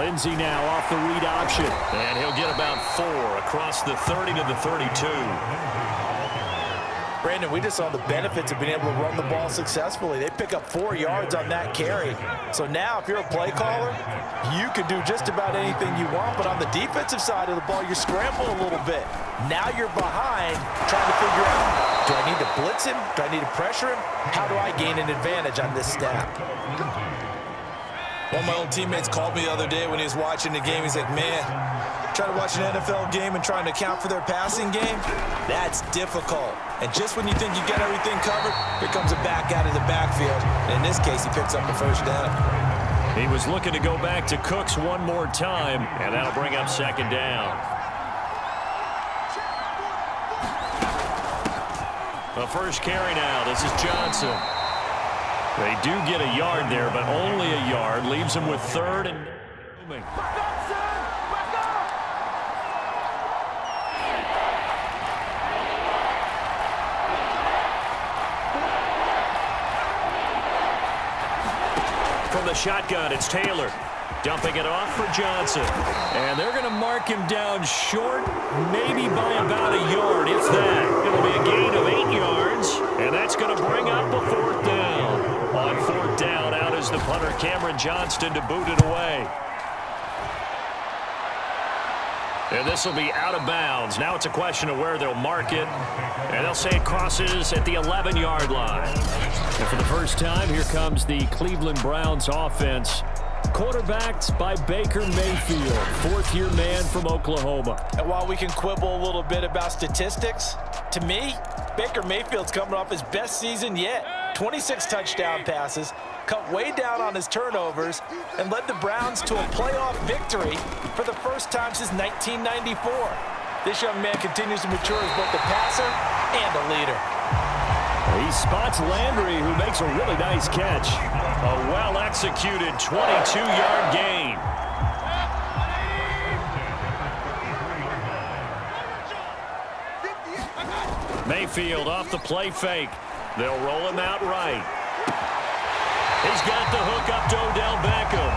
Lindsey now off the read option. And he'll get about 4 across the 30 to the 32. Brandon, we just saw the benefits of being able to run the ball successfully. They pick up 4 yards on that carry. So now if you're a play caller, you can do just about anything you want. But on the defensive side of the ball, you scramble a little bit. Now you're behind trying to figure out, do I need to blitz him? Do I need to pressure him? How do I gain an advantage on this snap? One of my old teammates called me the other day when he was watching the game. He's like, man, trying to watch an NFL game and trying to account for their passing game, that's difficult. And just when you think you get everything covered, here comes a back out of the backfield. And in this case, he picks up the first down. He was looking to go back to Cooks one more time, and that'll bring up second down. The first carry now. This is Johnson. They do get a yard there, but only a yard. Leaves him with third and moving. From the shotgun, it's Taylor. Dumping it off for Johnson. And they're going to mark him down short, maybe by about a yard, if that. It'll be a gain of 8 yards, and that's going to bring up a 4th down. On 4th down, out is the punter, Cameron Johnston, to boot it away. And this will be out of bounds. Now it's a question of where they'll mark it. And they'll say it crosses at the 11-yard line. And for the first time, here comes the Cleveland Browns offense. Quarterbacked by Baker Mayfield, 4th-year man from Oklahoma. And while we can quibble a little bit about statistics, to me, Baker Mayfield's coming off his best season yet. 26 touchdown passes, cut way down on his turnovers, and led the Browns to a playoff victory for the first time since 1994. This young man continues to mature as both a passer and a leader. He spots Landry, who makes a really nice catch. A well-executed 22-yard gain. Mayfield off the play fake. They'll roll him out right. He's got the hook up to Odell Beckham.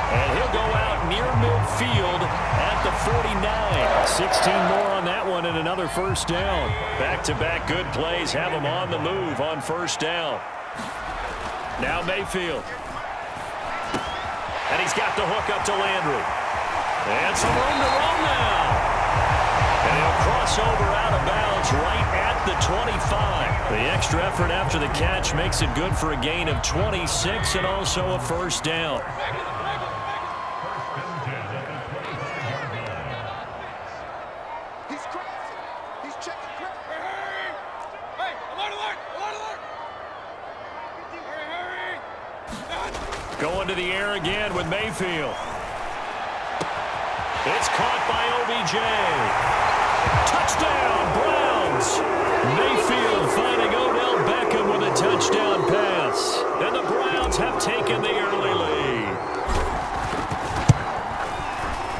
And he'll go out near midfield at the 49. 16 more on that one and another first down. Back-to-back good plays have him on the move on first down. Now Mayfield. And he's got the hook up to Landry. And some room to run now. And he'll cross over out of bounds right at the 25. The extra effort after the catch makes it good for a gain of 26 and also a first down. Going to the air again with Mayfield. It's caught by OBJ. Touchdown, Browns. Mayfield finding Odell Beckham with a touchdown pass. And the Browns have taken the early lead.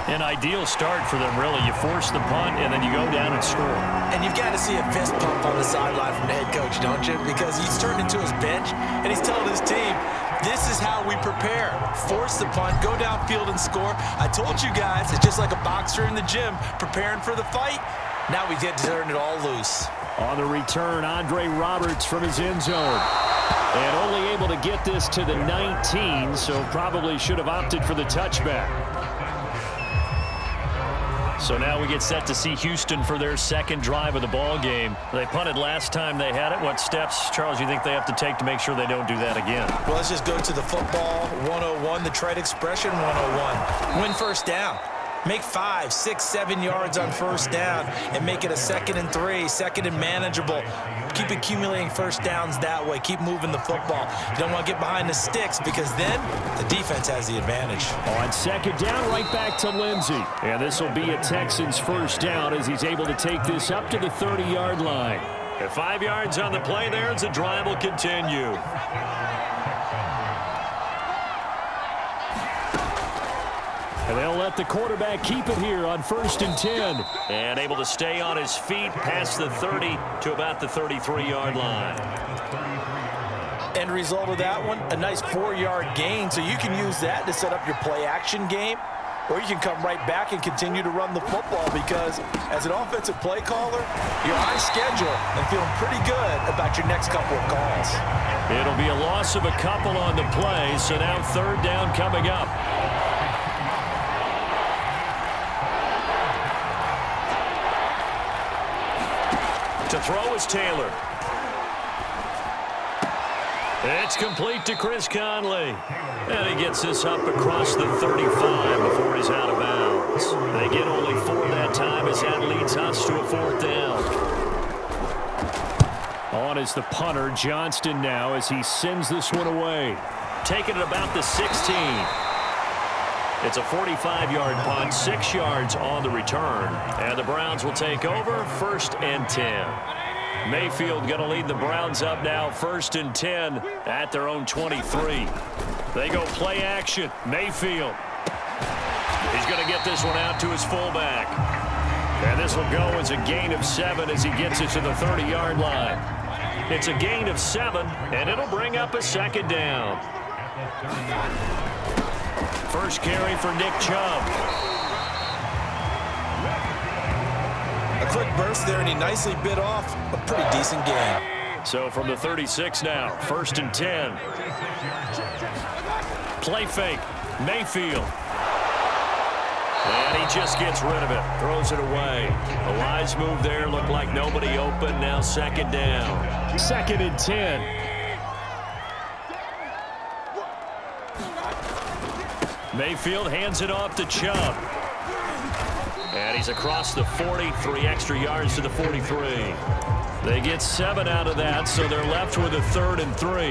An ideal start for them, really. You force the punt, and then you go down and score. And you've got to see a fist pump on the sideline from the head coach, don't you? Because he's turned into his bench, and he's telling his team, this is how we prepare. Force the punt, go downfield and score. I told you guys, it's just like a boxer in the gym preparing for the fight. Now we get to turn it all loose. On the return, Andre Roberts from his end zone. And only able to get this to the 19, so probably should have opted for the touchback. So now we get set to see Houston for their second drive of the ball game. They punted last time they had it. What steps, Charles, you think they have to take to make sure they don't do that again? Well, let's just go to the football 101, the trade expression 101. Win first down. Make 5, 6, 7 yards on first down and make it a 2nd and 3, 2nd and manageable. Keep accumulating first downs that way. Keep moving the football. You don't want to get behind the sticks because then the defense has the advantage. On second down, right back to Lindsey. And this will be a Texans first down as he's able to take this up to the 30-yard line. At 5 yards on the play there, as the drive will continue. And they'll let the quarterback keep it here on 1st and 10. And able to stay on his feet past the 30 to about the 33-yard line. End result of that one, a nice 4-yard gain, so you can use that to set up your play-action game. or you can come right back and continue to run the football because as an offensive play caller, you're on schedule and feeling pretty good about your next couple of calls. It'll be a loss of a couple on the play, so now third down coming up. To throw is Taylor. It's complete to Chris Conley. And he gets this up across the 35 before he's out of bounds. They get only 4 that time as that leads us to a fourth down. On is the punter, Johnston now, as he sends this one away. Taking it about the 16. It's a 45-yard punt, 6 yards on the return. And the Browns will take over, 1st and 10. Mayfield going to lead the Browns up now, 1st and 10 at their own 23. They go play action. Mayfield. He's going to get this one out to his fullback. And this will go as a gain of 7 as he gets it to the 30-yard line. It's a gain of 7, and it'll bring up a 2nd down. First carry for Nick Chubb. A quick burst there, and he nicely bit off a pretty decent gain. So from the 36 now, 1st and 10. Play fake, Mayfield. And he just gets rid of it, throws it away. A wise move there, looked like nobody open, now 2nd down. 2nd and 10. Mayfield hands it off to Chubb. And he's across the 40, 3 extra yards to the 43. They get 7 out of that, so they're left with a 3rd and 3.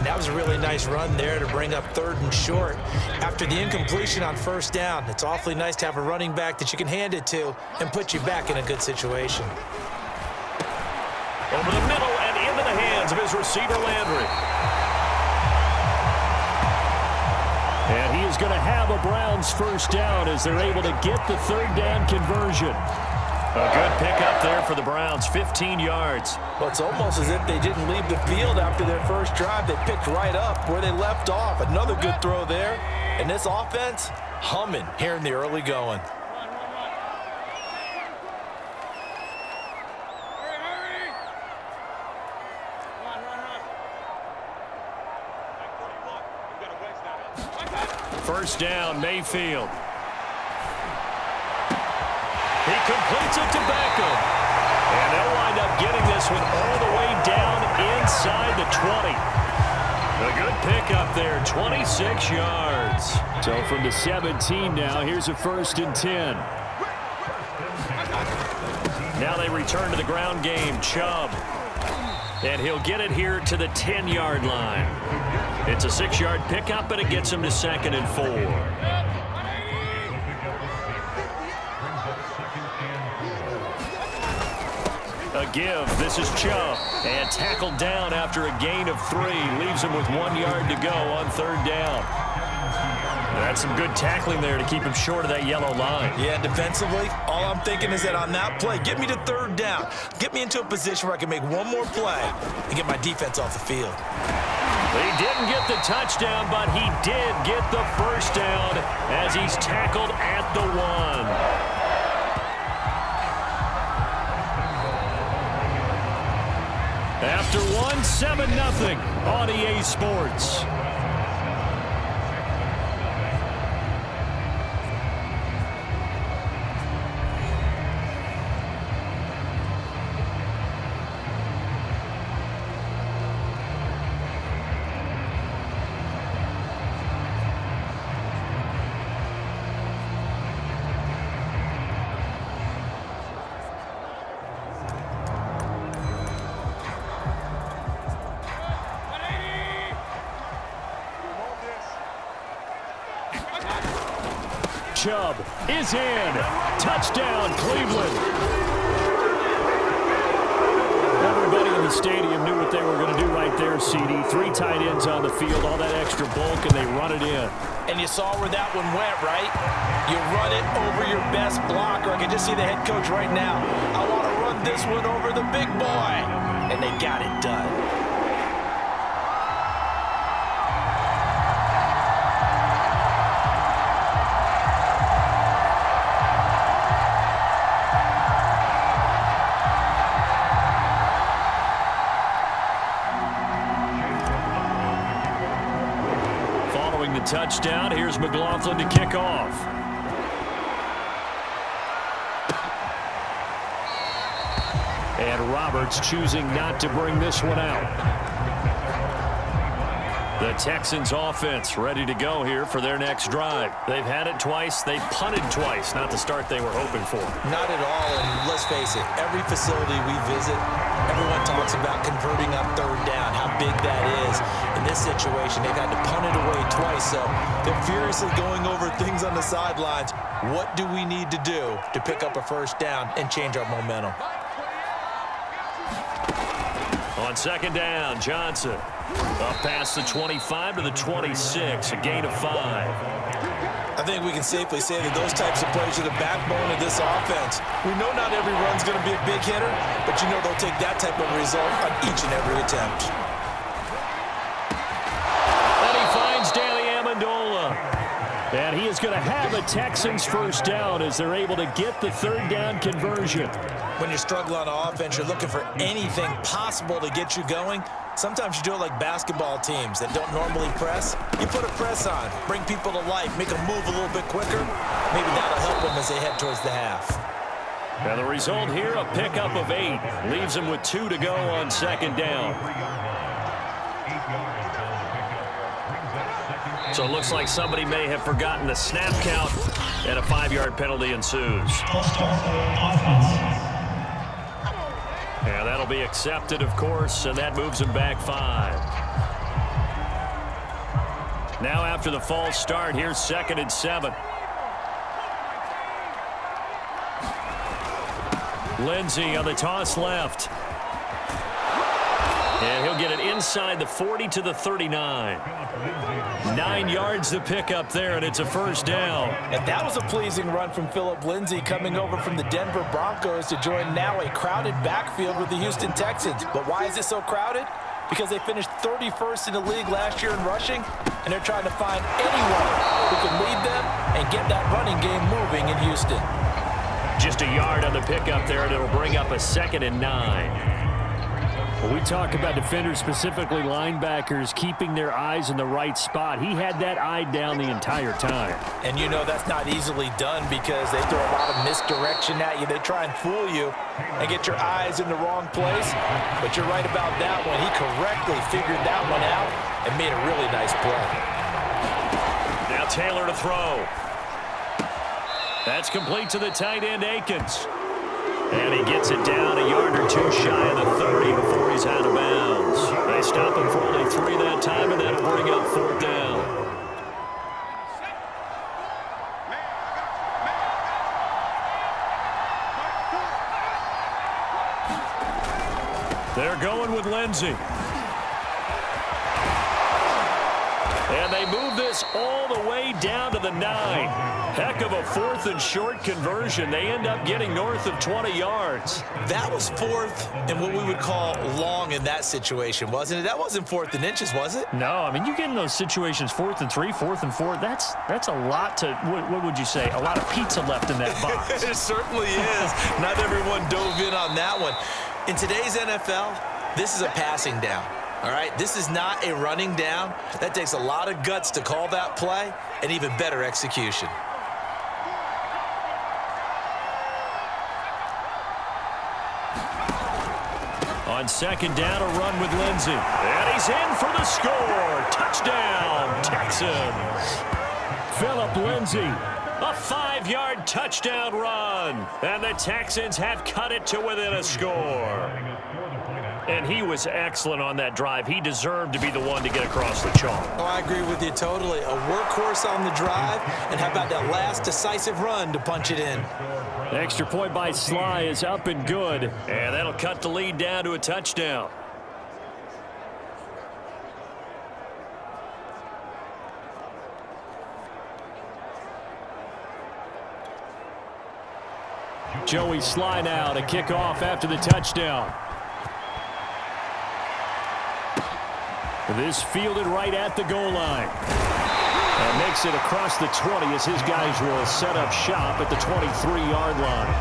That was a really nice run there to bring up 3rd and short. After the incompletion on 1st down, it's awfully nice to have a running back that you can hand it to and put you back in a good situation. Over the middle and into the hands of his receiver, Landry. And he is going to have a Browns 1st down as they're able to get the 3rd down conversion. A good pickup there for the Browns, 15 yards. Well, it's almost as if they didn't leave the field after their first drive. They picked right up where they left off. Another good throw there. And this offense, humming here in the early going. First down, Mayfield. He completes it to Beckham. And they'll wind up getting this one all the way down inside the 20. A good pickup there, 26 yards. So from the 17 now, here's a 1st and 10. Now they return to the ground game, Chubb. And he'll get it here to the 10-yard line. It's a 6-yard pickup, and it gets him to 2nd and 4. A give. This is Chubb. And tackled down after a gain of 3. Leaves him with 1 yard to go on 3rd down. That's some good tackling there to keep him short of that yellow line. Yeah, defensively, all I'm thinking is that on that play, get me to 3rd down. Get me into a position where I can make one more play and get my defense off the field. He didn't get the touchdown, but he did get the 1st down as he's tackled at the 1. After 1, 7-0 on EA Sports. Chubb is in. Touchdown, Cleveland. Everybody in the stadium knew what they were going to do right there, CD. 3 tight ends on the field, all that extra bulk, and they run it in. And you saw where that one went, right? You run it over your best blocker. I can just see the head coach right now. I want to run this one over the big boy. And they got it done. touchdown. Here's McLaughlin to kick off. And Roberts choosing not to bring this one out. The Texans offense ready to go here for their next drive. They've had it twice. They've punted twice. Not the start they were hoping for. Not at all, and let's face it, every facility we visit, everyone talks about converting on third down, how big that is. In this situation, they've had to punt it away twice, so they're furiously going over things on the sidelines. What do we need to do to pick up a first down and change our momentum? On second down, Johnson. Up past the 25 to the 26, a gain of 5. I think we can safely say that those types of plays are the backbone of this offense. We know not every run's going to be a big hitter, but you know they'll take that type of result on each and every attempt. And he finds Danny Amendola. And he is going to have a Texans first down as they're able to get the third down conversion. When you're struggling on offense, you're looking for anything possible to get you going. Sometimes you do it like basketball teams that don't normally press. You put a press on, bring people to life, make them move a little bit quicker. Maybe that'll help them as they head towards the half. And the result here, a pickup of 8. Leaves them with 2 to go on second down. So it looks like somebody may have forgotten the snap count, and a 5-yard penalty ensues. And that'll be accepted, of course, and that moves him back 5. Now after the false start, here's 2nd and 7. Lindsey on the toss left. And he'll get it inside the 40 to the 39. 9 yards to pick up there, and it's a first down. And that was a pleasing run from Phillip Lindsay coming over from the Denver Broncos to join now a crowded backfield with the Houston Texans. But why is it so crowded? Because they finished 31st in the league last year in rushing, and they're trying to find anyone who can lead them and get that running game moving in Houston. Just a yard on the pickup there, and it'll bring up a 2nd and 9. When we talk about defenders, specifically linebackers, keeping their eyes in the right spot, he had that eye down the entire time. And you know that's not easily done because they throw a lot of misdirection at you. They try and fool you and get your eyes in the wrong place. But you're right about that one. He correctly figured that one out and made a really nice play. Now Taylor to throw. That's complete to the tight end, Akins. And he gets it down a yard or 2 shy of the 30 before he's out of bounds. They stop him for only 3 that time, and that'll bring up 4th down. They're going with Lindsey. And they move this all the way down to the 9. Heck of a 4th and short conversion. They end up getting north of 20 yards. That was 4th and what we would call long in that situation, wasn't it? That wasn't 4th and inches, was it? No, I mean, you get in those situations 4th and 3, 4th and 4. That's a lot to, what would you say, a lot of pizza left in that box. It certainly is. Not everyone dove in on that one. In today's NFL, this is a passing down. All right, this is not a running down. That takes a lot of guts to call that play and even better execution. On second down, a run with Lindsey. And he's in for the score. Touchdown, Texans. Phillip Lindsay, a 5-yard touchdown run. And the Texans have cut it to within a score. And he was excellent on that drive. He deserved to be the one to get across the chalk. Oh, I agree with you totally. A workhorse on the drive, and how about that last decisive run to punch it in? Extra point by Sly is up and good. And that'll cut the lead down to a touchdown. Joey Sly now to kick off after the touchdown. This fielded right at the goal line. And makes it across the 20 as his guys will set up shop at the 23-yard line.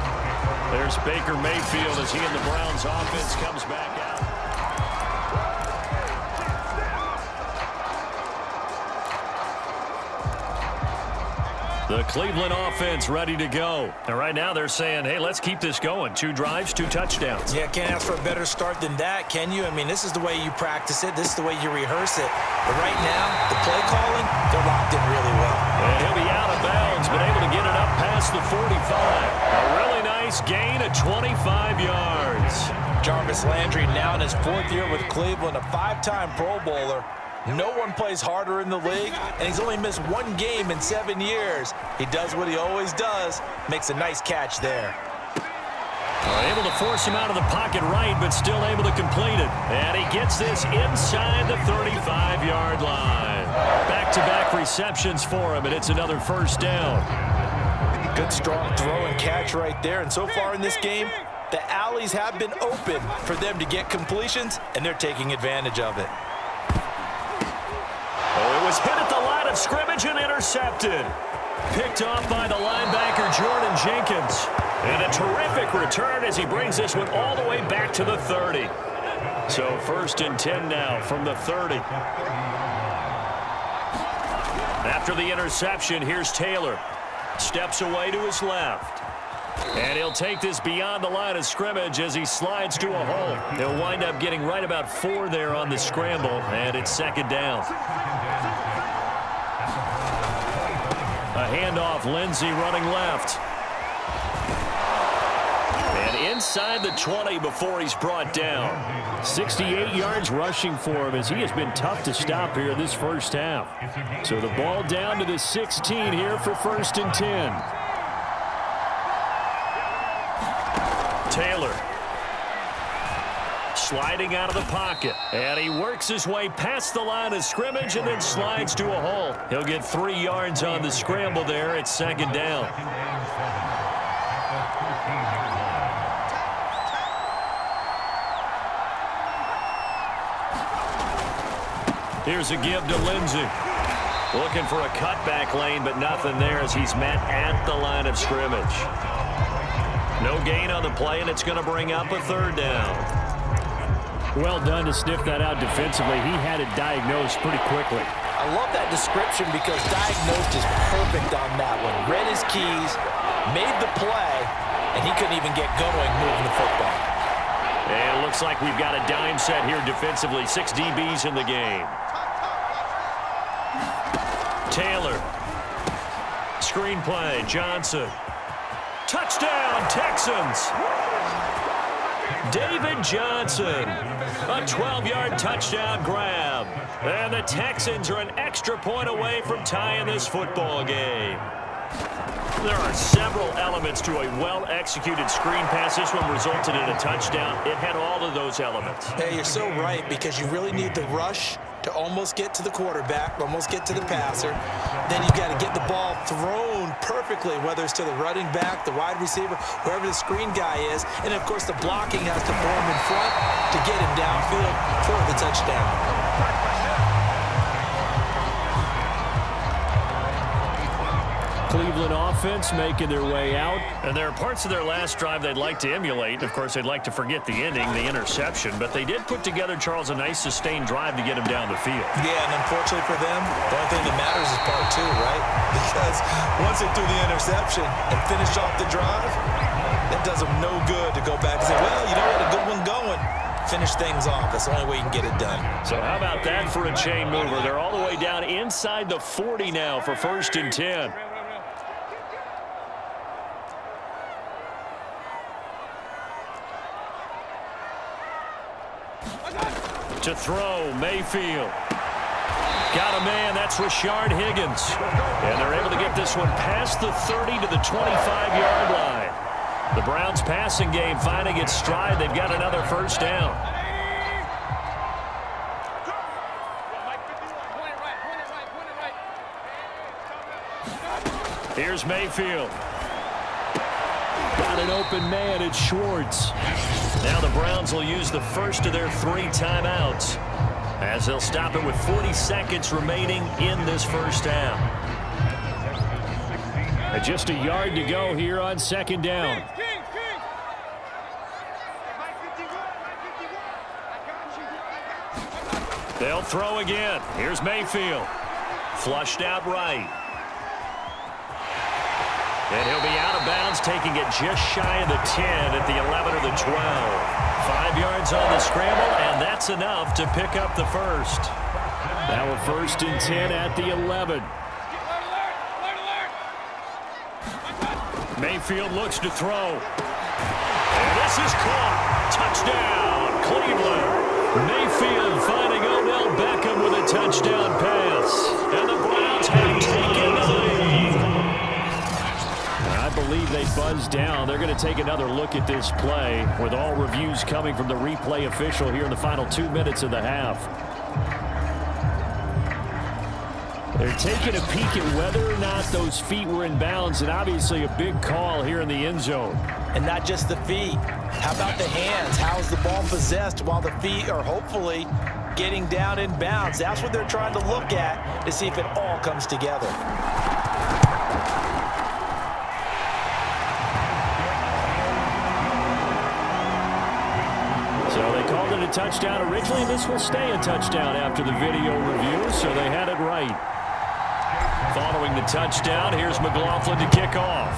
There's Baker Mayfield as he and the Browns offense comes back out. The Cleveland offense ready to go. And right now they're saying, hey, let's keep this going. 2 drives, 2 touchdowns. Yeah, can't ask for a better start than that, can you? I mean, this is the way you practice it. This is the way you rehearse it. But right now, the play calling, they're locked in really well. And he'll be out of bounds, but able to get it up past the 45. A really nice gain of 25 yards. Jarvis Landry now in his 4th year with Cleveland, a 5-time Pro Bowler. No one plays harder in the league, and he's only missed 1 game in 7 years. He does what he always does, makes a nice catch there. Able to force him out of the pocket right, but still able to complete it. And he gets this inside the 35-yard line. Back-to-back receptions for him, and it's another first down. Good strong throw and catch right there, and so far in this game, the alleys have been open for them to get completions, and they're taking advantage of it. Oh, it was hit at the line of scrimmage and intercepted. Picked off by the linebacker, Jordan Jenkins. And a terrific return as he brings this one all the way back to the 30. So 1st and 10 now from the 30. After the interception, here's Taylor. Steps away to his left. And he'll take this beyond the line of scrimmage as he slides to a hole. He'll wind up getting right about 4 there on the scramble, and it's 2nd down. A handoff, Lindsey running left. And inside the 20 before he's brought down. 68 yards rushing for him as he has been tough to stop here this first half. So the ball down to the 16 here for 1st and 10. Taylor sliding out of the pocket, and he works his way past the line of scrimmage and then slides to a hole. He'll get 3 yards on the scramble there. It's 2nd down. Here's a give to Lindsey. Looking for a cutback lane, but nothing there as he's met at the line of scrimmage. No gain on the play, and it's going to bring up a 3rd down. Well done to sniff that out defensively. He had it diagnosed pretty quickly. I love that description because diagnosed is perfect on that one. Read his keys, made the play, and he couldn't even get going moving the football. And it looks like we've got a dime set here defensively. 6 DBs in the game. Taylor. Screen play, Johnson. Touchdown, Texans! David Johnson, a 12-yard touchdown grab. And the Texans are an extra point away from tying this football game. There are several elements to a well-executed screen pass. This one resulted in a touchdown. It had all of those elements. Hey, you're so right, because you really need the rush to almost get to the quarterback, almost get to the passer. Then you got to get the ball thrown perfectly, whether it's to the running back, the wide receiver, whoever the screen guy is. And, of course, the blocking has to form in front to get him downfield for the touchdown. Cleveland offense making their way out. And there are parts of their last drive they'd like to emulate. Of course, they'd like to forget the ending, the interception. But they did put together, Charles, a nice sustained drive to get him down the field. Yeah, and unfortunately for them, the only thing that matters is part 2, right? Because once they threw the interception and finished off the drive, that does them no good to go back and say, well, you know what, a good one going. Finish things off. That's the only way you can get it done. So how about that for a chain mover? They're all the way down inside the 40 now for 1st and 10. To throw, Mayfield. Got a man, that's Rashard Higgins. And they're able to get this one past the 30 to the 25-yard line. The Browns passing game finding its stride. They've got another first down. Here's Mayfield. Got an open man, it's Schwartz. Now the Browns will use the first of their 3 timeouts as they'll stop it with 40 seconds remaining in this first half. And just a yard to go here on 2nd down. They'll throw again. Here's Mayfield. Flushed out right. And he'll be out of bounds, taking it just shy of the 10 at the 11 or the 12. 5 yards on the scramble, and that's enough to pick up the first. Now a 1st and 10 at the 11. Mayfield looks to throw. And this is caught. Touchdown, Cleveland. Mayfield finding Odell Beckham with a touchdown pass. And the Browns have taken the lead. I believe they buzzed down. They're going to take another look at this play with all reviews coming from the replay official here in the final 2 minutes of the half. They're taking a peek at whether or not those feet were in bounds, and obviously a big call here in the end zone. And not just the feet. How about the hands? How's the ball possessed while the feet are hopefully getting down in bounds? That's what they're trying to look at to see if it all comes together. So they called it a touchdown originally. This will stay a touchdown after the video review, so they had it right. Following the touchdown, here's McLaughlin to kick off.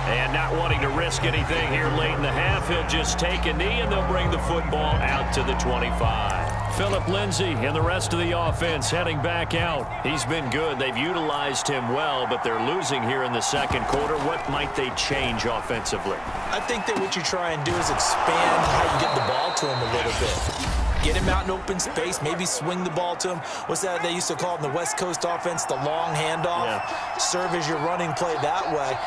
And not wanting to risk anything here late in the half, he'll just take a knee and they'll bring the football out to the 25. Phillip Lindsay and the rest of the offense heading back out. He's been good. They've utilized him well, but they're losing here in the second quarter. What might they change offensively? I think that what you try and do is expand how you get the ball to him a little bit. Get him out in open space, maybe swing the ball to him. What's that they used to call in the West Coast offense, the long handoff? Yeah. Serve as your running play that way,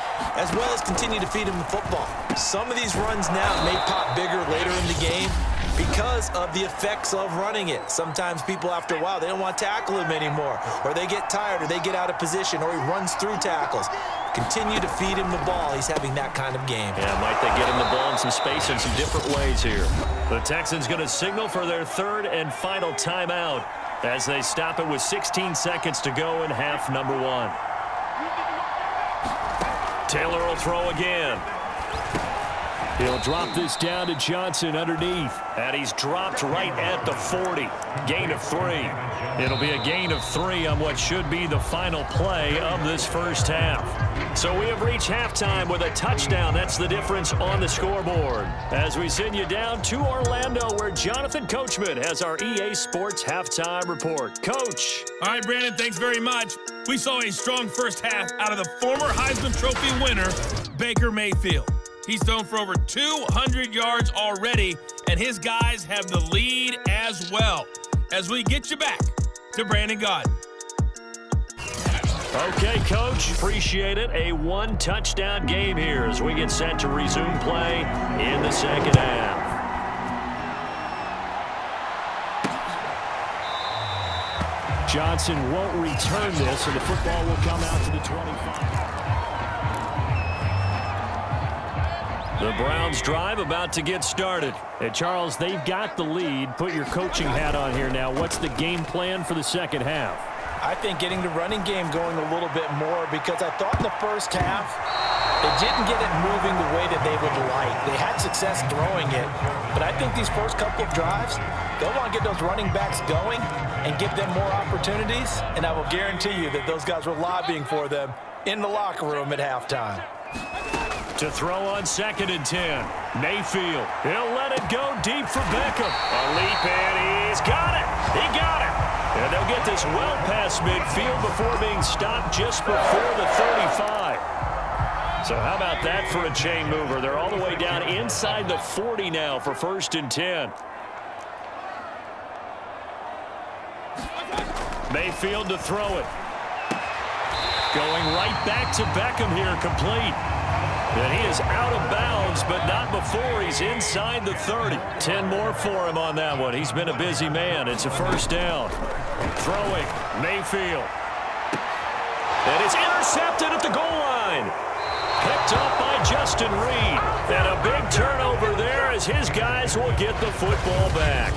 as well as continue to feed him the football. Some of these runs now may pop bigger later in the game because of the effects of running it. Sometimes people, after a while, they don't want to tackle him anymore, or they get tired, or they get out of position, or he runs through tackles. Continue to feed him the ball. He's having that kind of game. Yeah, might they get him the ball in some space in some different ways here. The Texans going to signal for their 3rd and final timeout as they stop it with 16 seconds to go in half number 1. Taylor will throw again. He'll drop this down to Johnson underneath. And he's dropped right at the 40. Gain of 3. It'll be a gain of 3 on what should be the final play of this first half. So we have reached halftime with a touchdown. That's the difference on the scoreboard. As we send you down to Orlando, where Jonathan Coachman has our EA Sports halftime report. Coach. All right, Brandon, thanks very much. We saw a strong first half out of the former Heisman Trophy winner, Baker Mayfield. He's thrown for over 200 yards already, and his guys have the lead as well. As we get you back to Brandon Gaudin. Okay, Coach, appreciate it. A 1-touchdown game here as we get set to resume play in the second half. Johnson won't return this, and the football will come out to the 25. The Browns drive about to get started. And Charles, they've got the lead. Put your coaching hat on here now. What's the game plan for the second half? I think getting the running game going a little bit more, because I thought in the first half they didn't get it moving the way that they would like. They had success throwing it, but I think these first couple of drives, they'll want to get those running backs going and give them more opportunities, and I will guarantee you that those guys were lobbying for them in the locker room at halftime. To throw on 2nd and 10. Mayfield. He'll let it go deep for Beckham. A leap, and he's got it. He got it. And they'll get this well past midfield before being stopped just before the 35. So how about that for a chain mover? They're all the way down inside the 40 now for 1st and 10. Mayfield to throw it. Going right back to Beckham here, complete. And he is out of bounds, but not before he's inside the 30. 10 more for him on that one. He's been a busy man. It's a first down. Throwing, Mayfield. And it's intercepted at the goal line. Picked up by Justin Reed. And a big turnover there as his guys will get the football back.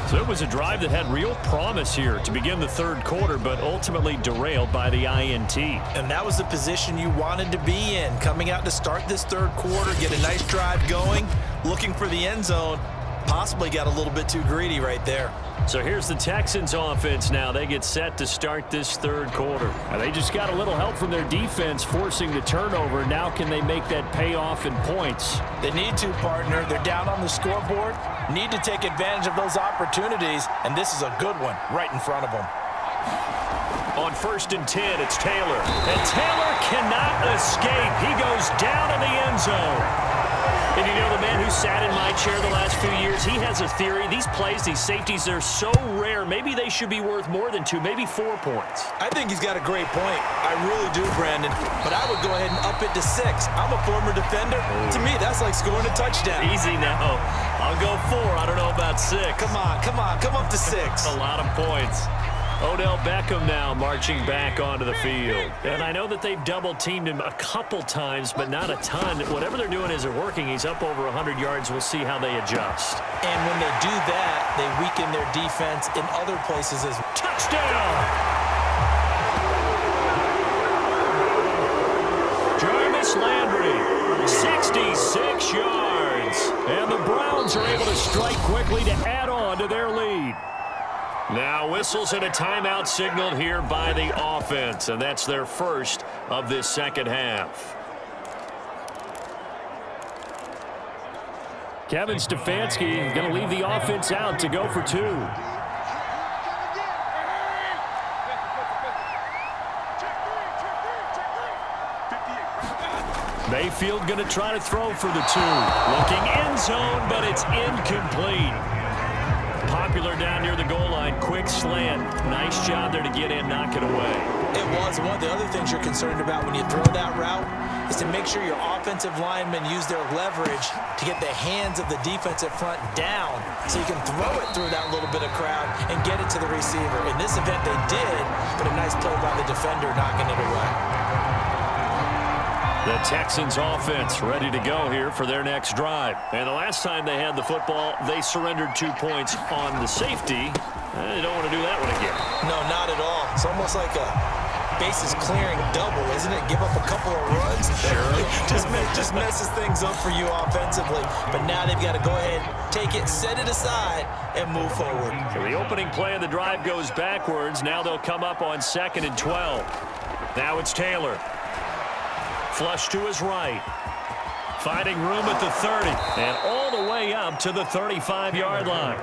So it was a drive that had real promise here to begin the third quarter, but ultimately derailed by the INT. And that was the position you wanted to be in, coming out to start this third quarter, get a nice drive going, looking for the end zone. possibly got a little bit too greedy right there. So here's the Texans offense now. They get set to start this third quarter. They just got a little help from their defense forcing the turnover. Now can they make that pay off in points? They need to, partner. They're down on the scoreboard. Need to take advantage of those opportunities, and this is a good one right in front of them. On 1st and 10, it's Taylor. And Taylor cannot escape. He goes down in the end zone. And you know, the man who sat in my chair the last few years, he has a theory. These plays, these safeties, they're so rare. Maybe they should be worth more than 2, maybe 4 points. I think he's got a great point. I really do, Brandon. But I would go ahead and up it to 6. I'm a former defender. To me, that's like scoring a touchdown. Easy now. I'll go 4. I don't know about 6. Come on. Come up to 6. A lot of points. Odell Beckham now marching back onto the field. And I know that they've double-teamed him a couple times, but not a ton. Whatever they're doing isn't working. He's up over 100 yards. We'll see how they adjust. And when they do that, they weaken their defense in other places as well. Touchdown! Jarvis Landry, 66 yards. And the Browns are able to strike quickly to add on to their lead. Now whistles and a timeout signaled here by the offense, and that's their first of this second half. Kevin Stefanski going to leave the offense out to go for 2. Mayfield going to try to throw for the 2. Looking end zone, but it's incomplete. Popular down near the goal line. Quick slant. Nice job there to get in, knock it away. It was. One of the other things you're concerned about when you throw that route is to make sure your offensive linemen use their leverage to get the hands of the defensive front down so you can throw it through that little bit of crowd and get it to the receiver. In this event, they did, but a nice play by the defender knocking it away. The Texans offense ready to go here for their next drive. And the last time they had the football, they surrendered 2 points on the safety. They don't want to do that one again. No, not at all. It's almost like a bases clearing double, isn't it? Give up a couple of runs. Sure. just messes things up for you offensively. But now they've got to go ahead, take it, set it aside, and move forward. So the opening play of the drive goes backwards. Now they'll come up on 2nd and 12. Now it's Taylor. Flush to his right. Finding room at the 30. And all the way up to the 35-yard line.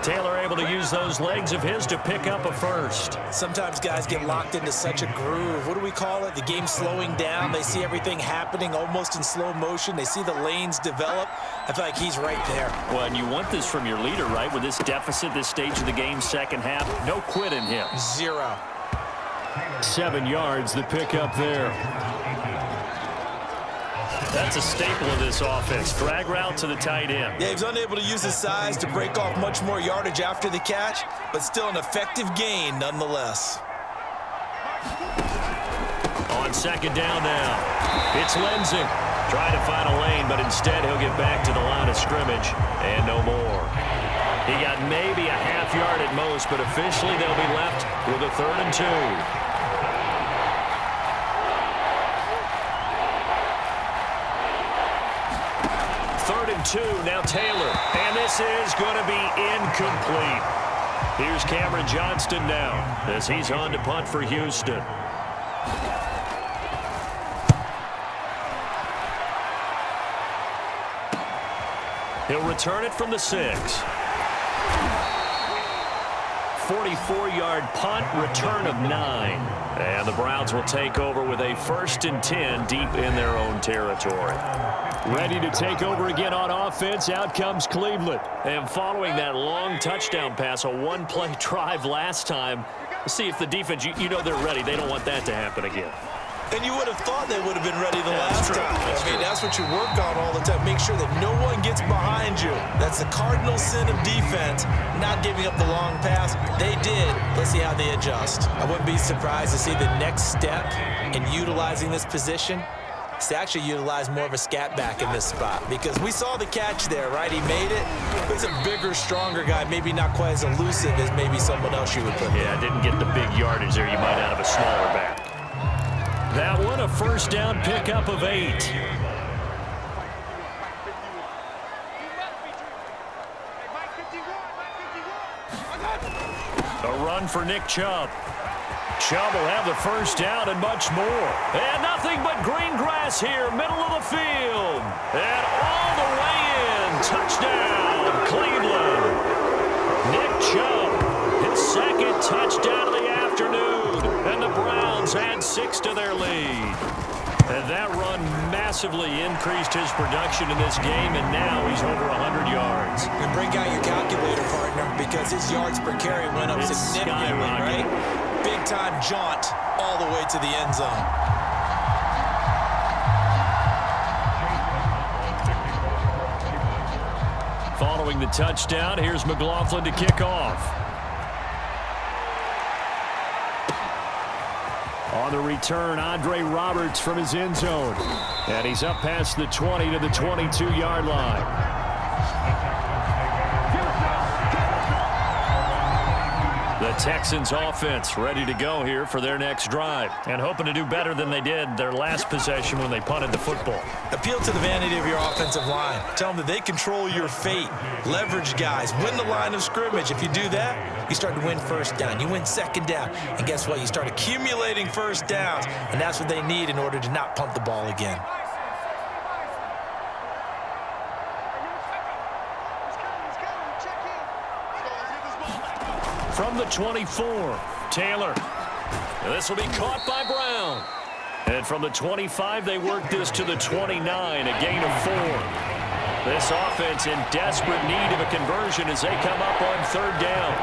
Taylor able to use those legs of his to pick up a first. Sometimes guys get locked into such a groove. What do we call it? The game slowing down. They see everything happening almost in slow motion. They see the lanes develop. I feel like he's right there. Well, and you want this from your leader, right? With this deficit, this stage of the game, second half, no quit in him. 0. 7 yards, the pickup there. That's a staple of this offense. Drag route to the tight end. Yeah, he was unable to use his size to break off much more yardage after the catch, but still an effective gain nonetheless. On 2nd down now, it's Lenzen. Trying to find a lane, but instead he'll get back to the line of scrimmage and no more. He got maybe a half yard at most, but officially they'll be left with a 3rd and 2. 3rd and 2, now Taylor. And this is going to be incomplete. Here's Cameron Johnston now as he's on to punt for Houston. He'll return it from the 6. 44-yard punt, return of 9. And the Browns will take over with a 1st and 10 deep in their own territory. Ready to take over again on offense. Out comes Cleveland. And following that long touchdown pass, a one-play drive last time, we'll see if the defense, you know they're ready. They don't want that to happen again. And you would have thought they would have been ready the last time. I mean, that's what you work on all the time. Make sure that no one gets behind you. That's the cardinal sin of defense, not giving up the long pass. They did. Let's see how they adjust. I wouldn't be surprised to see the next step in utilizing this position is to actually utilize more of a scat back in this spot, because we saw the catch there, right? He made it. But he's a bigger, stronger guy, maybe not quite as elusive as maybe someone else you would put there. Yeah, didn't get the big yardage there. You might out of a smaller back. That one, a 1st down pickup of 8. run for Nick Chubb. Chubb will have the first down and much more. And nothing but green grass here, middle of the field. And all the way in. Touchdown, Cleveland. Nick Chubb, his second touchdown of the afternoon. And the Browns add 6 to their lead. And that run massively increased his production in this game, and now he's over 100 yards. And break out your calculator, partner, because his yards per carry went up significantly, right? Big-time jaunt all the way to the end zone. Following the touchdown, here's McLaughlin to kick off. On the return, Andre Roberts from his end zone. And he's up past the 20 to the 22-yard line. The Texans offense ready to go here for their next drive. And hoping to do better than they did their last possession when they punted the football. Appeal to the vanity of your offensive line. Tell them that they control your fate. Leverage guys. Win the line of scrimmage. If you do that, you start to win first down. You win second down. And guess what? You start accumulating first downs. And that's what they need in order to not punt the ball again. From the 24, Taylor. And this will be caught by Brown. And from the 25, they work this to the 29, a gain of 4. This offense in desperate need of a conversion as they come up on third down.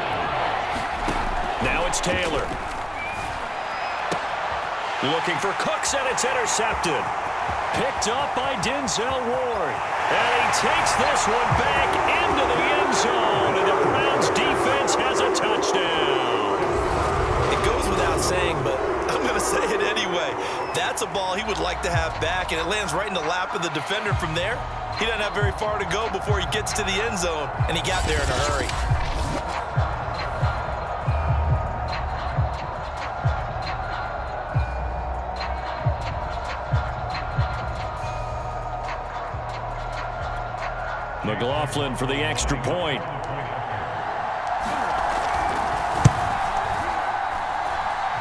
Now it's Taylor. Looking for Cooks, and it's intercepted. Picked up by Denzel Ward. And he takes this one back into the end zone. And the Browns defense has a touchdown. It goes without saying, but I'm going to say it anyway. That's a ball he would like to have back, and it lands right in the lap of the defender from there. He doesn't have very far to go before he gets to the end zone, and he got there in a hurry. McLaughlin for the extra point.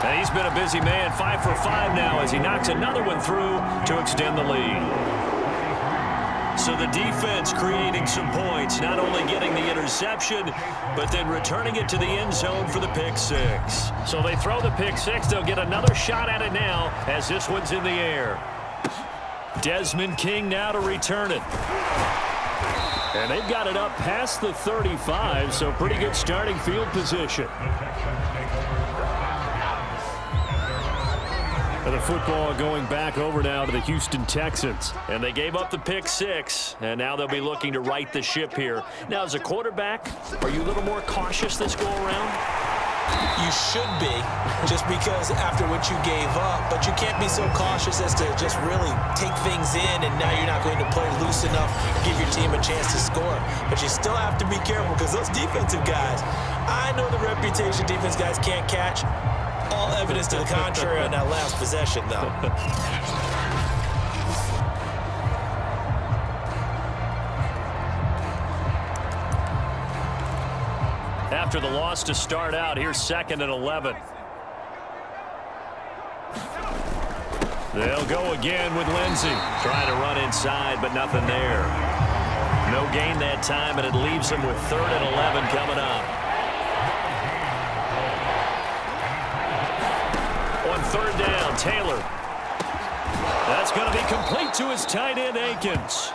And he's been a busy man, 5 for 5 now as he knocks another one through to extend the lead. So the defense creating some points, not only getting the interception, but then returning it to the end zone for the pick 6. So they throw the pick 6. They'll get another shot at it now as this one's in the air. Desmond King now to return it. And they've got it up past the 35, so pretty good starting field position. And the football going back over now to the Houston Texans. And they gave up the pick 6, and now they'll be looking to right the ship here. Now, as a quarterback, are you a little more cautious this go-around? You should be, just because after what you gave up, but you can't be so cautious as to just really take things in, and now you're not going to play loose enough, give your team a chance to score. But you still have to be careful because those defensive guys, I know the reputation defense guys can't catch. All evidence to the contrary on that last possession, though. After the loss to start out, here's 2nd and 11. They'll go again with Lindsey. Trying to run inside, but nothing there. No gain that time, and it leaves them with 3rd and 11 coming up. On 3rd down, Taylor. That's going to be complete to his tight end, Akins.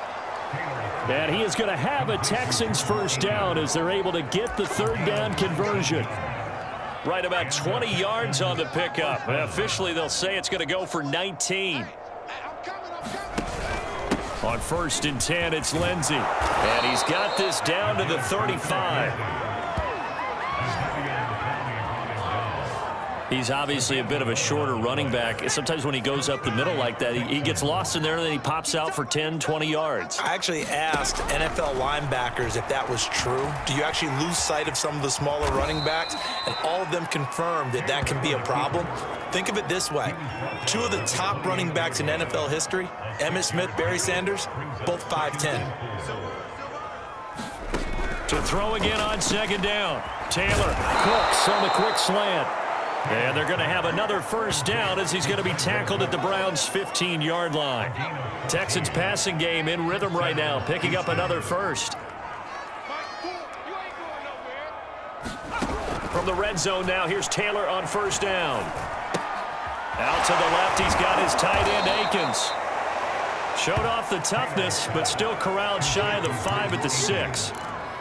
And he is going to have a Texans first down as they're able to get the 3rd down conversion. Right about 20 yards on the pickup. Officially, they'll say it's going to go for 19. On 1st and 10, it's Lindsey. And he's got this down to the 35. He's obviously a bit of a shorter running back. Sometimes when he goes up the middle like that, he gets lost in there, and then he pops out for 10, 20 yards. I actually asked NFL linebackers if that was true. Do you actually lose sight of some of the smaller running backs? And all of them confirmed that that can be a problem. Think of it this way. 2 of the top running backs in NFL history, Emmitt Smith, Barry Sanders, both 5'10". To throw again on second down. Taylor Cooks on the quick slant. And they're going to have another first down as he's going to be tackled at the Browns' 15-yard line. Texans passing game in rhythm right now, picking up another first. From the red zone now, here's Taylor on first down. Out to the left, he's got his tight end, Akins. Showed off the toughness, but still corralled shy of the 5 at the 6.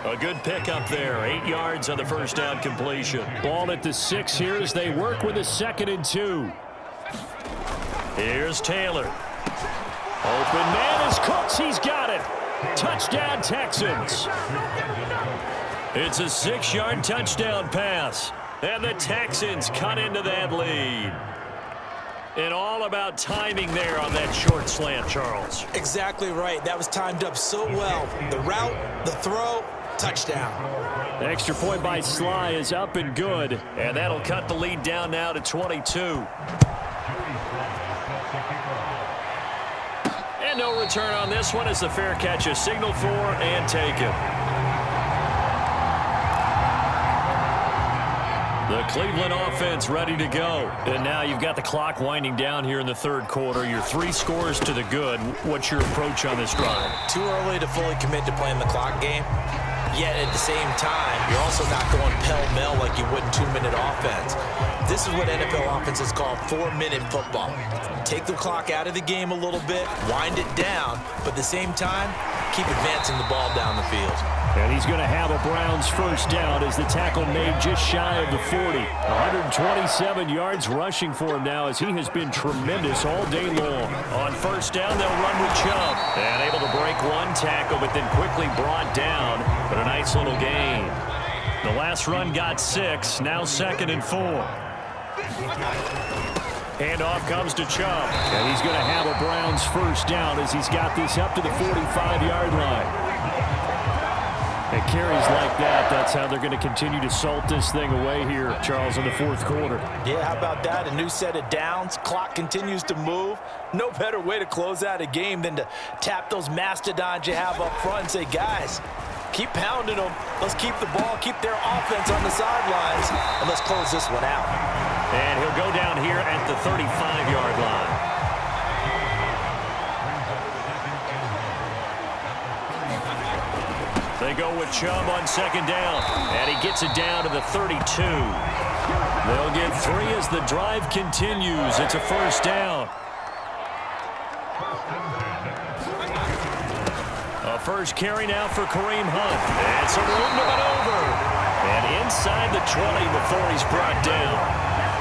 A good pickup there. 8 yards on the first down completion. Ball at the 6 here as they work with a 2nd and 2. Here's Taylor. Open man is Cooks. He's got it. Touchdown, Texans. It's a 6-yard touchdown pass. And the Texans cut into that lead. And all about timing there on that short slant, Charles. Exactly right. That was timed up so well. The route, the throw, touchdown. The extra point by Sly is up and good. And that'll cut the lead down now to 22. And no return on this one as the fair catch is signaled for and taken. The Cleveland offense ready to go. And now you've got the clock winding down here in the third quarter. Your 3 scores to the good. What's your approach on this drive? Too early to fully commit to playing the clock game. Yet at the same time, you're also not going pell-mell like you would in 2-minute offense. This is what NFL offenses call 4-minute football. Take the clock out of the game a little bit, wind it down, but at the same time, keep advancing the ball down the field. And he's going to have a Browns first down as the tackle made just shy of the 40. 127 yards rushing for him now as he has been tremendous all day long. On first down, they'll run with Chubb. And able to break one tackle, but then quickly brought down. But a nice little gain. The last run got 6, now 2nd and 4. Handoff comes to Chubb. And he's going to have a Browns first down as he's got this up to the 45-yard line. At carries like that, that's how they're going to continue to salt this thing away here, Charles, in the fourth quarter. Yeah, how about that? A new set of downs. Clock continues to move. No better way to close out a game than to tap those mastodons you have up front and say, guys, keep pounding them. Let's keep the ball, keep their offense on the sidelines, and let's close this one out. And he'll go down here at the 35-yard line. They go with Chubb on second down, and he gets it down to the 32. They'll get 3 as the drive continues. It's a first down. A first carry now for Kareem Hunt. And some room to maneuver. And inside the 20 before he's brought down.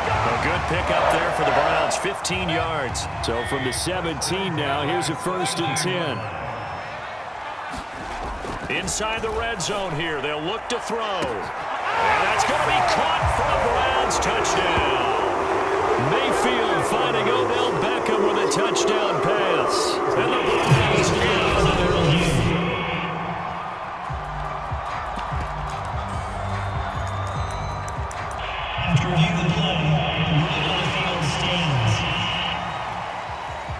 A good pickup there for the Browns, 15 yards. So from the 17 now, here's a 1st and 10. Inside the red zone here, they'll look to throw. And that's going to be caught for a Browns touchdown. Mayfield finding Odell Beckham with a touchdown pass. And the Browns have their lead. After review the play, Mayfield stands.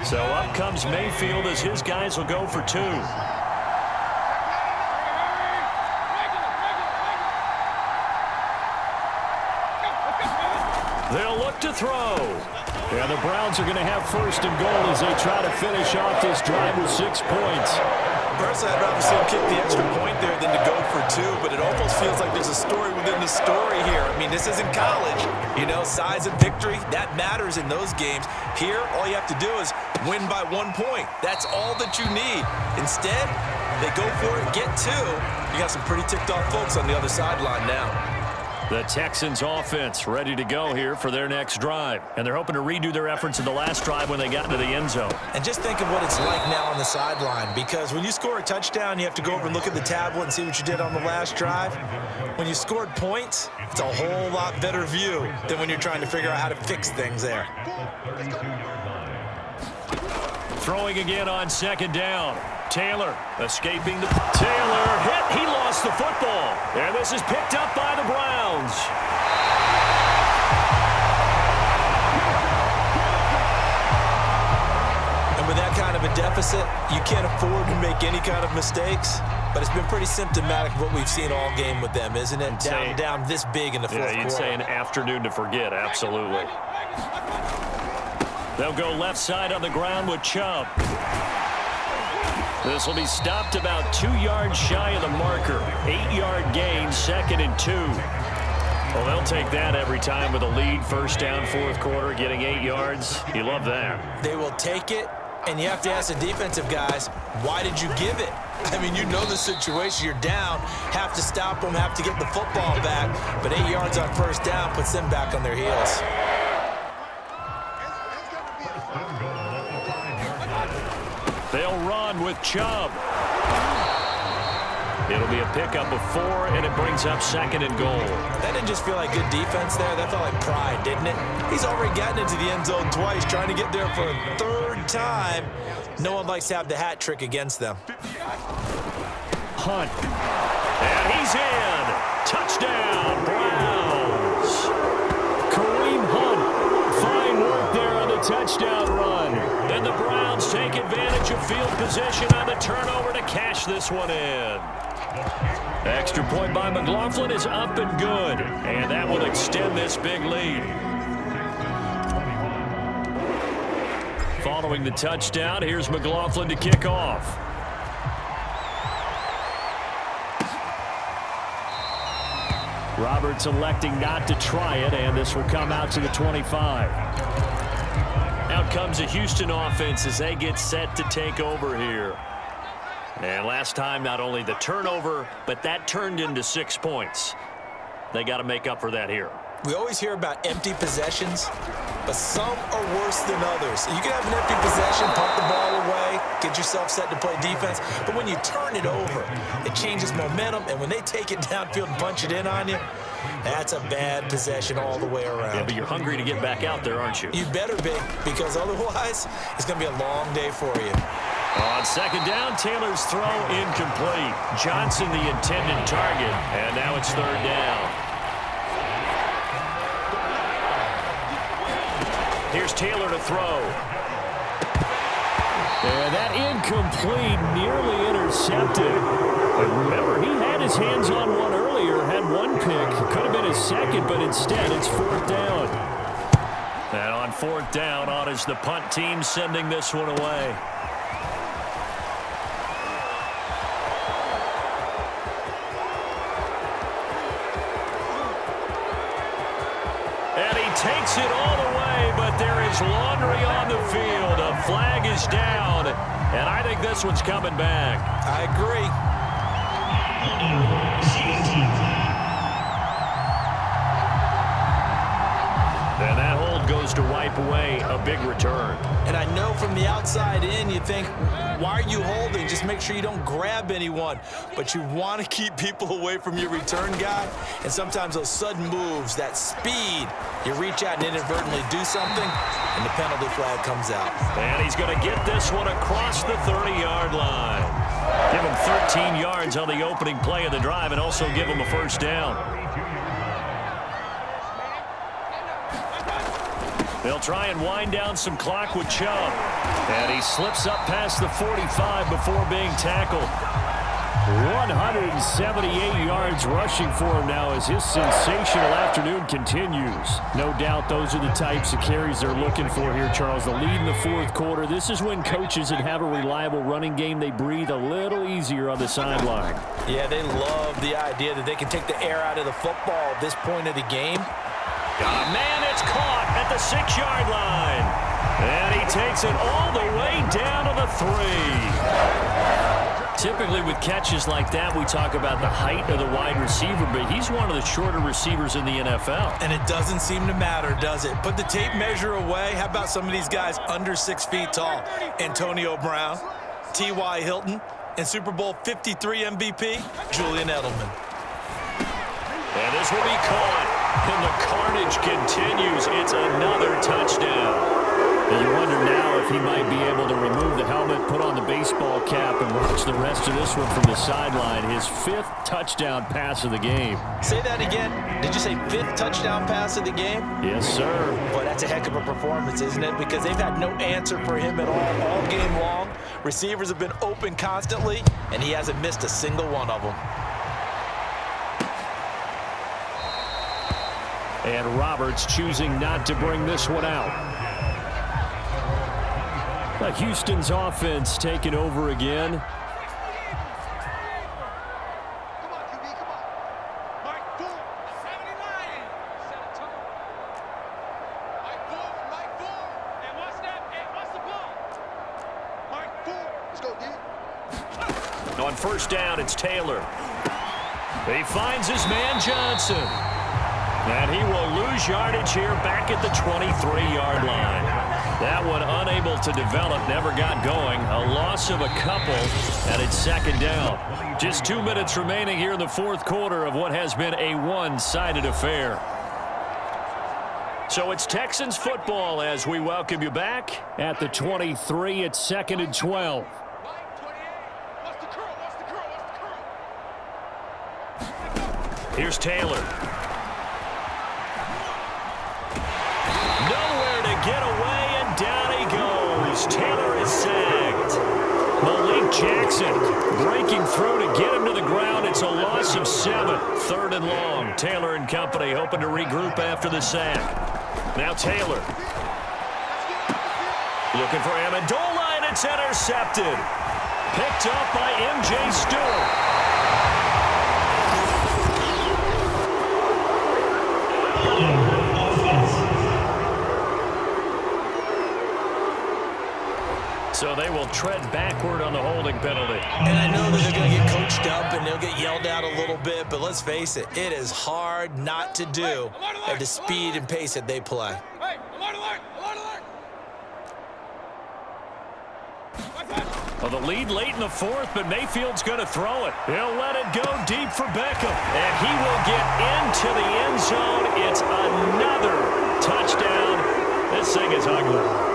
So up comes Mayfield as his guys will go for 2. They'll look to throw. Yeah, the Browns are going to have 1st and goal as they try to finish off this drive with 6 points. Personally, I'd rather see him kick the extra point there than to go for 2, but it almost feels like there's a story within the story here. I mean, this isn't college. You know, size and victory, that matters in those games. Here, all you have to do is win by 1 point. That's all that you need. Instead, they go for it, get 2. You got some pretty ticked off folks on the other sideline now. The Texans offense ready to go here for their next drive. And they're hoping to redo their efforts in the last drive when they got into the end zone. And just think of what it's like now on the sideline, because when you score a touchdown, you have to go over and look at the tablet and see what you did on the last drive. When you scored points, it's a whole lot better view than when you're trying to figure out how to fix things there. Throwing again on second down. Taylor escaping the... Taylor hit. He lost the football. And this is picked up by the Browns. And with that kind of a deficit, you can't afford to make any kind of mistakes. but it's been pretty symptomatic of what we've seen all game with them, isn't it? Down this big in the fourth quarter. You'd say an afternoon to forget, absolutely. They'll go left side on the ground with Chubb. This will be stopped about 2 yards shy of the marker. 8-yard gain, 2nd and 2. Well, they'll take that every time with a lead. First down, fourth quarter, getting 8 yards. You love that. They will take it, and you have to ask the defensive guys, why did you give it? I mean, you know the situation. You're down, have to stop them, have to get the football back, but 8 yards on first down puts them back on their heels. They'll run with Chubb. It'll be a pickup of 4, and it brings up 2nd and goal. That didn't just feel like good defense there. That felt like pride, didn't it? He's already gotten into the end zone twice, trying to get there for a 3rd time. No one likes to have the hat trick against them. Hunt. And he's in. Touchdown, Browns. Kareem Hunt. Fine work there on the touchdown run. And the Browns take advantage of field position on the turnover to cash this one in. Extra point by McLaughlin is up and good. And that will extend this big lead. Following the touchdown, here's McLaughlin to kick off. Roberts electing not to try it, and this will come out to the 25. Out comes the Houston offense as they get set to take over here. And last time, not only the turnover, but that turned into 6 points. They got to make up for that here. We always hear about empty possessions, but some are worse than others. You can have an empty possession, pump the ball away, get yourself set to play defense, but when you turn it over, it changes momentum, and when they take it downfield and punch it in on you, that's a bad possession all the way around. Yeah, but you're hungry to get back out there, aren't you? You better be, because otherwise, it's going to be a long day for you. On 2nd down, Taylor's throw incomplete. Johnson the intended target, and now it's 3rd down. Here's Taylor to throw. And that incomplete, nearly intercepted. But remember, he had his hands on one earlier, had one pick. Could have been his second, but instead it's 4th down. And on 4th down, on is the punt team sending this one away. And he takes it all the way, but there is laundry on the field. A flag is down, and I think this one's coming back. I agree. And that hold goes to wipe away a big return. And I know from the outside in, you think, why are you holding? Just make sure you don't grab anyone. But you want to keep people away from your return guy. And sometimes those sudden moves, that speed, you reach out and inadvertently do something, and the penalty flag comes out. And he's going to get this one across the 30-yard line. Give him 13 yards on the opening play of the drive and also give him a first down. They'll try and wind down some clock with Chubb. And he slips up past the 45 before being tackled. 178 yards rushing for him now as his sensational afternoon continues. No doubt those are the types of carries they're looking for here, Charles. The lead in the 4th quarter. This is when coaches that have a reliable running game, they breathe a little easier on the sideline. Yeah, they love the idea that they can take the air out of the football at this point of the game. Man, it's caught at the 6-yard line. And he takes it all the way down to the 3. Typically with catches like that, we talk about the height of the wide receiver, but he's one of the shorter receivers in the NFL. And it doesn't seem to matter, does it? Put the tape measure away. How about some of these guys under 6 feet tall? Antonio Brown, T.Y. Hilton, and Super Bowl 53 MVP, Julian Edelman. And this will be caught. And the carnage continues. It's another touchdown. And you wonder now if he might be able to remove the helmet, put on the baseball cap, and watch the rest of this one from the sideline. His 5th touchdown pass of the game. Say that again. Did you say 5th touchdown pass of the game? Yes, sir. Boy, that That's a heck of a performance, isn't it? Because they've had no answer for him at all game long. Receivers have been open constantly, and he hasn't missed a single one of them. And Roberts choosing not to bring this one out. Houston's offense taking over again. On first down, it's Taylor. He finds his man Johnson. And he will lose yardage here back at the 23-yard line. That one unable to develop, never got going. A loss of a couple, and it's second down. Just 2 minutes remaining here in the fourth quarter of what has been a one-sided affair. So it's Texans football as we welcome you back. At the 23, it's 2nd and 12. Here's Taylor. Nowhere to get away, and down he goes. Taylor is sacked. Malik Jackson breaking through to get him to the ground. It's a loss of 7. 3rd and long. Taylor and company hoping to regroup after the sack. Now Taylor. Looking for Amendola, and it's intercepted. Picked up by M.J. Stewart. So they will tread backward on the holding penalty. And I know that they're going to get coached up and they'll get yelled at a little bit, but let's face it, it is hard not to do at the speed and pace that they play. Well, the lead late in the fourth, but Mayfield's going to throw it. He'll let it go deep for Beckham, and he will get into the end zone. It's another touchdown. This thing is ugly.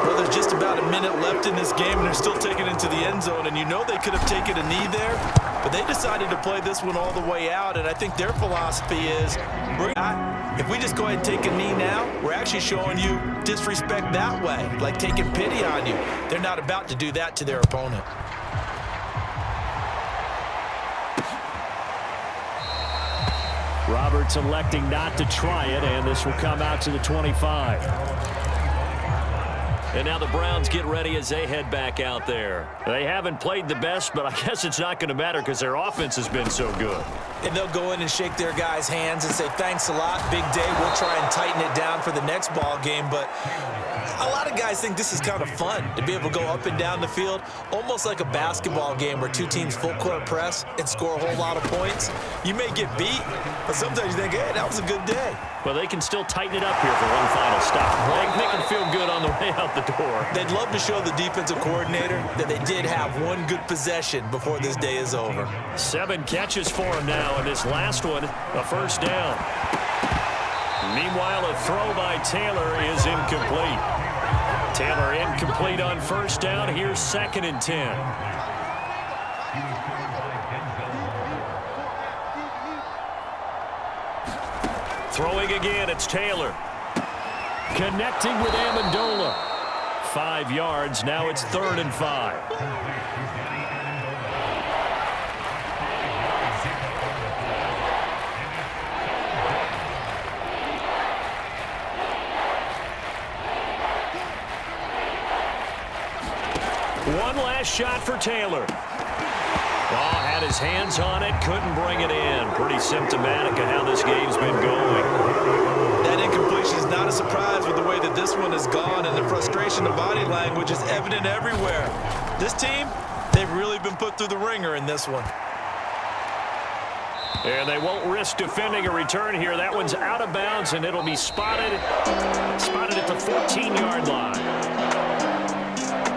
Well, there's just about a minute left in this game, and they're still taking it into the end zone. And you know they could have taken a knee there, but they decided to play this one all the way out. And I think their philosophy is, if we just go ahead and take a knee now, we're actually showing you disrespect that way, like taking pity on you. They're not about to do that to their opponent. Roberts electing not to try it, and this will come out to the 25. And now the Browns get ready as they head back out there. They haven't played the best, but I guess it's not going to matter because their offense has been so good. And they'll go in and shake their guys' hands and say, thanks a lot, big day. We'll try and tighten it down for the next ball game. But a lot of guys think this is kind of fun, to be able to go up and down the field, almost like a basketball game where two teams full court press and score a whole lot of points. You may get beat, but sometimes you think, hey, that was a good day. Well, they can still tighten it up here for one final stop. Make them feel good on the way out the door. They'd love to show the defensive coordinator that they did have one good possession before this day is over. 7 catches for him now, and this last one, a first down. Meanwhile, a throw by Taylor is incomplete. Taylor incomplete on first down. Here's 2nd and 10. Throwing again, it's Taylor. Connecting with Amendola. 5 yards, now it's 3rd and 5. One last shot for Taylor. Oh, had his hands on it, couldn't bring it in. Pretty symptomatic of how this game's been going. That incompletion is not a surprise with the way that this one has gone, and the frustration of body language is evident everywhere. This team, they've really been put through the ringer in this one. And they won't risk defending a return here. That one's out of bounds, and it'll be spotted at the 14-yard line.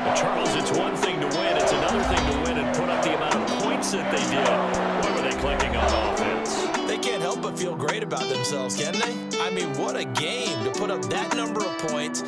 Well, Charles, it's one thing to win. It's another thing to win and put up the amount of points that they did. What were they clicking on offense? They can't help but feel great about themselves, can they? I mean, what a game to put up that number of points.